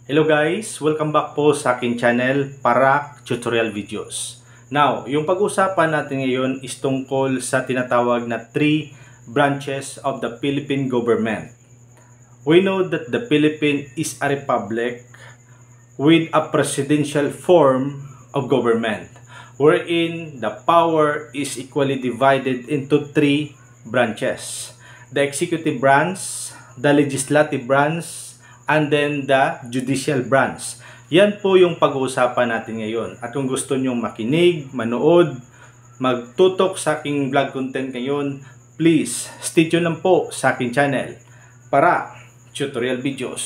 Hello guys! Welcome back po sa aking channel para tutorial videos. Now, yung pag-usapan natin ngayon is tungkol sa tinatawag na 3 branches of the Philippine government. We know that the Philippines is a republic with a presidential form of government wherein the power is equally divided into 3 branches. The executive branch, the legislative branch, and then the judicial branch. Yan po yung pag-uusapan natin ngayon. At kung gusto nyong makinig, manood, magtutok sa aking vlog content ngayon, please stay tuned lang po sa aking channel para tutorial videos.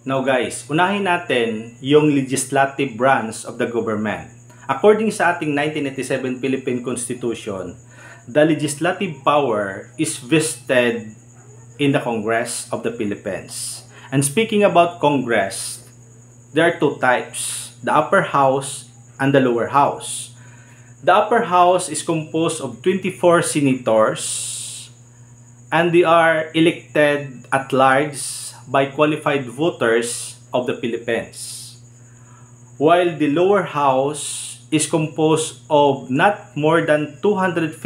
Now guys, unahin natin yung legislative branch of the government. According sa ating 1987 Philippine Constitution, the legislative power is vested in the Congress of the Philippines. And speaking about Congress, there are 2 types, the upper house and the lower house. The upper house is composed of 24 senators and they are elected at large by qualified voters of the Philippines. While the lower house is composed of not more than 250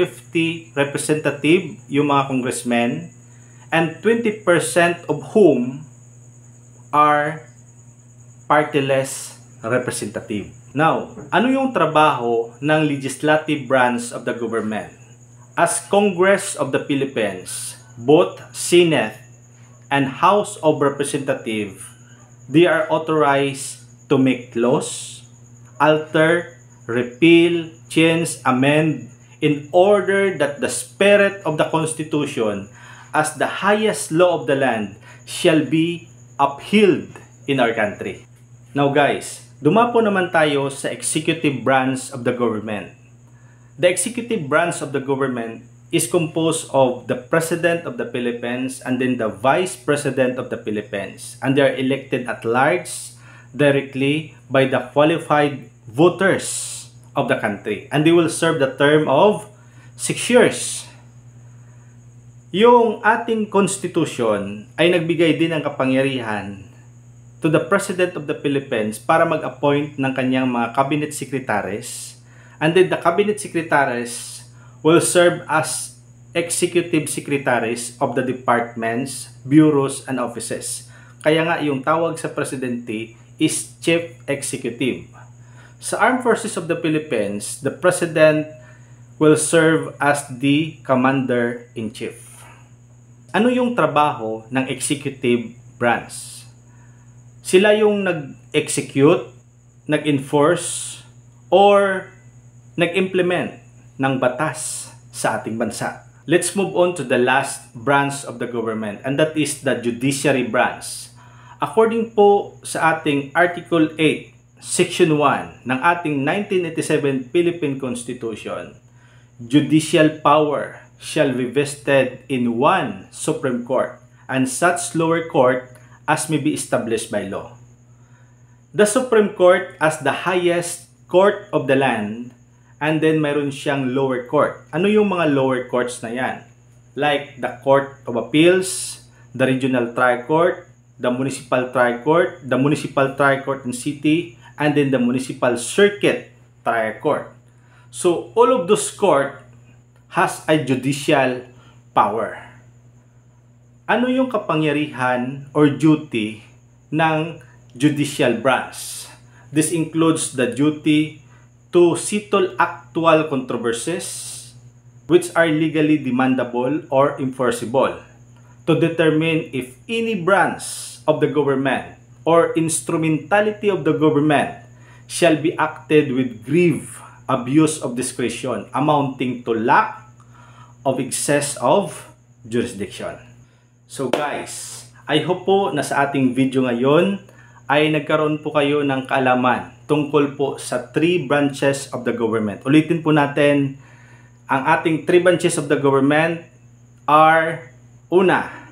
representative, yung mga congressmen, and 20% of whom are partyless representative. Now, ano yung trabaho ng legislative branch of the government? As Congress of the Philippines, both Senate and House of Representatives, they are authorized to make laws, alter, repeal, change, amend, in order that the spirit of the Constitution as the highest law of the land shall be upheld in our country. Now guys, dumapo naman tayo sa executive branch of the government. The executive branch of the government is composed of the President of the Philippines and then the Vice President of the Philippines. And they are elected at large directly by the qualified voters of the country. And they will serve the term of 6 years. Yung ating Constitution ay nagbigay din ng kapangyarihan to the President of the Philippines para mag-appoint ng kanyang mga cabinet secretaries. And then the cabinet secretaries will serve as executive secretaries of the departments, bureaus, and offices. Kaya nga yung tawag sa presidente is Chief Executive. Sa Armed Forces of the Philippines, the President will serve as the Commander-in-Chief. Ano yung trabaho ng executive branch? Sila yung nag-execute, nag-enforce, or nag-implement ng batas sa ating bansa. Let's move on to the last branch of the government, and that is the judiciary branch. According po sa ating Article 8, Section 1 ng ating 1987 Philippine Constitution, judicial power shall be vested in one Supreme Court and such lower court as may be established by law. The Supreme Court as the highest court of the land. And then, mayroon siyang lower court. Ano yung mga lower courts na yan? Like the Court of Appeals, the Regional Trial Court, the Municipal Trial Court, the Municipal Trial Court in City, and then the Municipal Circuit Trial Court. So, all of those court has a judicial power. Ano yung kapangyarihan or duty ng judicial branch? This includes the duty to settle actual controversies which are legally demandable or enforceable, to determine if any branch of the government or instrumentality of the government shall be acted with grave abuse of discretion amounting to lack of excess of jurisdiction. So guys, I hope po na sa ating video ngayon ay nagkaroon po kayo ng kaalaman tungkol po sa 3 branches of the government. Ulitin po natin, ang ating 3 branches of the government are, una,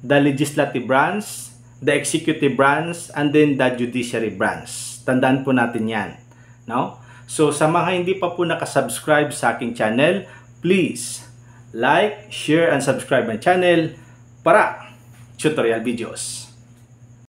the legislative branch, the executive branch, and then the judiciary branch. Tandaan po natin yan. No? So, sa mga hindi pa po nakasubscribe sa aking channel, please like, share, and subscribe my channel para tutorial videos.